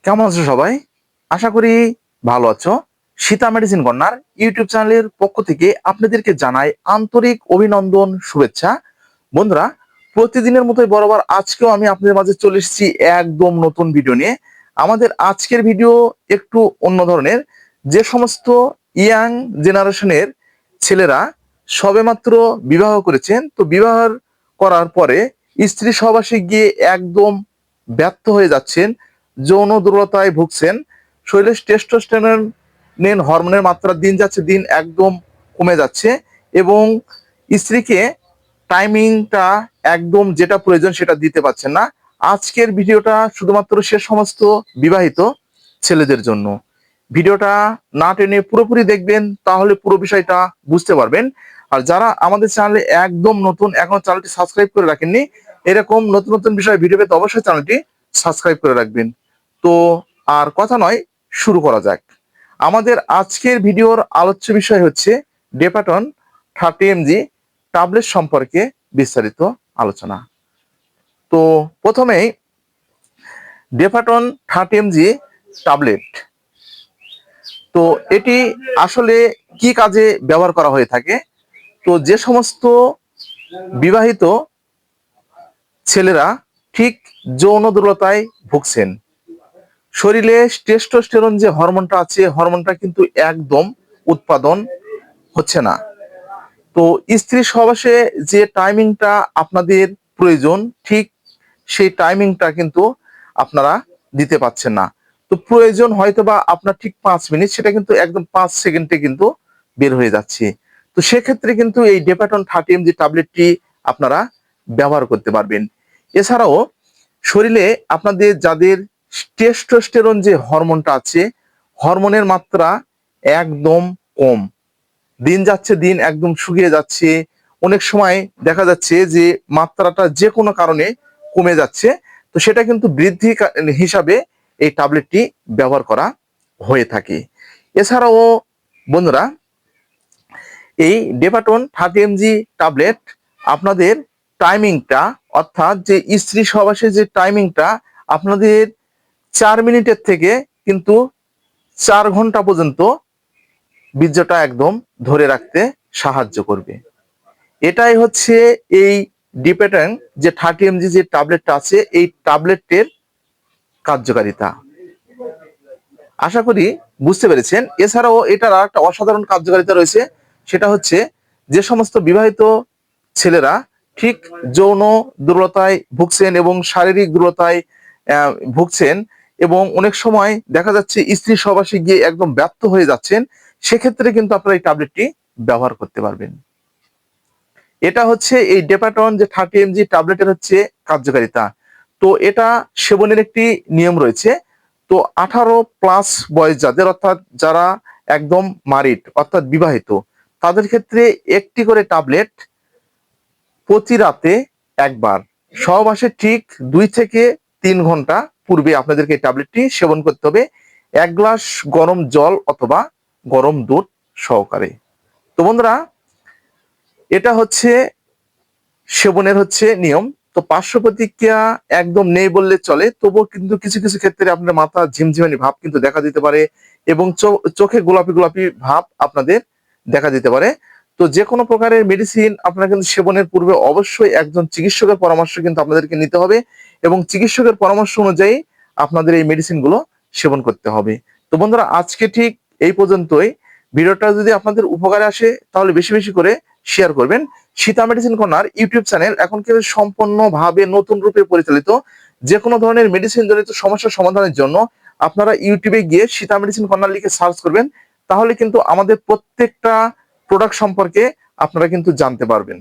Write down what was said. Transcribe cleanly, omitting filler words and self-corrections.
কেমন আছো সবাই? আশা করি ভালো আছো। সীতা মেডিসিন কর্নার ইউটিউব চ্যানেলের পক্ষ থেকে আপনাদেরকে জানাই আন্তরিক অভিনন্দন, শুভেচ্ছা। বন্ধুরা, প্রতিদিনের মতোই বরাবর আজকেও আমি আপনাদের মাঝে চলে এসেছি একদম নতুন ভিডিও নিয়ে। আমাদের আজকের ভিডিও একটু অন্য ধরনের। যে সমস্ত ইয়াং জেনারেশনের ছেলেরা সবেমাত্র বিবাহ করেছেন, তো বিবাহ করার পরে স্ত্রী সহবাসে গিয়ে একদম ব্যর্থ হয়ে যাচ্ছেন, যৌন দুর্বলতায় ভুগছেন, শরীরে টেস্টোস্টেরন হরমোনের মাত্রা দিন যাচ্ছে দিন একদম কমে যাচ্ছে, এবং স্ত্রীকে টাইমিংটা একদম যেটা প্রয়োজন সেটা দিতে পারছেন না। আজকের ভিডিওটা শুধুমাত্র সে সমস্ত বিবাহিত ছেলেদের জন্য। ভিডিওটা না টেনে পুরোপুরি দেখবেন, তাহলে পুরো বিষয়টা বুঝতে পারবেন। আর যারা আমাদের চ্যানেলে একদম নতুন, এখনো চ্যানেলটি সাবস্ক্রাইব করে রাখেননি, এরকম নতুন নতুন বিষয়ে ভিডিও পেতে অবশ্যই চ্যানেলটি সাবস্ক্রাইব করে রাখবেন। তো আর কথা নয়, শুরু করা যাক। আমাদের আজকের ভিডিওর আলোচ্য বিষয় হচ্ছে ডেপাটন 30mg ট্যাবলেট সম্পর্কে বিস্তারিত আলোচনা। তো প্রথমেই ডেপাটন 30mg ট্যাবলেট, তো এটি আসলে কি কাজে ব্যবহার করা হয়ে থাকে? তো যে সমস্ত বিবাহিত ছেলেরা ঠিক যৌন দুর্বলতায় ভুগছেন, শরীরে টেস্টোস্টেরন যে হরমোনটা আছে, হরমোনটা কিন্তু একদম উৎপাদন হচ্ছে না। তো স্ত্রী সহবাসে যে টাইমিংটা আপনাদের প্রয়োজন, ঠিক সেই টাইমিংটা কিন্তু আপনারা দিতে পারছেন না। তো প্রয়োজন হয়তো বা আপনার ঠিক 5 মিনিট, সেটা কিন্তু একদম 5 সেকেন্ডে কিন্তু বের হয়ে যাচ্ছে। তো সেক্ষেত্রে কিন্তু এই ডেপাটন 30mg ট্যাবলেটটি আপনারা ব্যবহার করতে পারবেন। এছাড়াও শরীরে আপনাদের যাদের টেস্টোস্টেরন যে হরমোনটা আছে, হরমোনের মাত্রা একদম কম, দিন যাচ্ছে দিন একদম শুকিয়ে যাচ্ছে, অনেক সময় দেখা যাচ্ছে যে মাত্রাটা যে কোনো কারণে কমে যাচ্ছে, তো সেটা কিন্তু বৃদ্ধি হিসাবে এই ট্যাবলেটটি ব্যবহার করা হয়ে থাকে। এছাড়াও বন্ধুরা, এই ডেপাটন 30mg ট্যাবলেট আপনাদের টাইমিংটা, অর্থাৎ যে স্ত্রী সহবাসের যে টাইমিংটা, আপনাদের 4 মিনিটের থেকে কিন্তু 4 ঘন্টা পর্যন্ত বীর্যটা একদম ধরে রাখতে সাহায্য করবে। এটাই হচ্ছে এই ডেপাটন যে 30mg যে ট্যাবলেটটা আছে, এই ট্যাবলেটের কার্যকারিতা। আশা করি বুঝতে পেরেছেন। এছাড়াও এটার একটা অসাধারণ কার্যকারিতা রয়েছে, সেটা হচ্ছে যে সমস্ত বিবাহিত ছেলেরা ঠিক যৌন দুর্বলতায় ভুগছেন এবং শারীরিক দুর্বলতায় ভুগছেন, এবং অনেক সময় দেখা যাচ্ছে স্ত্রী সহবাসে গিয়ে একদম ব্যর্থ হয়ে যাচ্ছেন, সেক্ষেত্রে কিন্তু আপনারা এই ট্যাবলেটটি ব্যবহার করতে পারবেন। এটা হচ্ছে এই ডেপাটন যে 30mg ট্যাবলেটের হচ্ছে কার্যকারিতা। তো এটা সেবনের একটি নিয়ম রয়েছে। তো 18+ বয়স যাদের, অর্থাৎ যারা একদম মারিড অর্থাৎ বিবাহিত, তাদের ক্ষেত্রে একটি করে ট্যাবলেট প্রতি রাতে একবার, সহবাসে ঠিক 2 থেকে 3 ঘন্টা পূর্বে আপনাদেরকে এই ট্যাবলেটটি সেবন করতে হবে, 1 গ্লাস গরম জল অথবা গরম দুধ সহকারে। তো বন্ধুরা, এটা হচ্ছে সেবনের হচ্ছে নিয়ম। তো পার্শ্ব প্রতিক্রিয়া একদম নেই বললে চলে, তবুও কিন্তু কিছু কিছু ক্ষেত্রে আপনার মাথা ঝিমঝিমানি ভাব কিন্তু দেখা দিতে পারে, এবং চোখে গোলাপি গোলাপি ভাব আপনাদের দেখা দিতে পারে। তো যে কোনো প্রকারের মেডিসিন আপনারা কিন্তু সেবনের পূর্বে অবশ্যই একজন চিকিৎসকের পরামর্শ কিন্তু আপনাদেরকে নিতে হবে, এবং চিকিৎসকের পরামর্শ অনুযায়ী আপনাদের এই মেডিসিনগুলো সেবন করতে হবে। তো বন্ধুরা, আজকে ঠিক এই পর্যন্তই। ভিডিওটা যদি আপনাদের উপকারে আসে, তাহলে বেশি বেশি করে শেয়ার করবেন। Sita medicine corner YouTube channel এখন কিন্তু সম্পূর্ণভাবে নতুন রূপে পরিচালিত। যে কোনো ধরনের মেডিসিন জনিত সমস্যার সমাধানের জন্য আপনারা ইউটিউবে গিয়ে সীতা মেডিসিন কর্নার লিখে সার্চ করবেন, তাহলে কিন্তু আমাদের প্রত্যেকটা প্রোডাক্ট সম্পর্কে আপনারা কিন্তু জানতে পারবেন।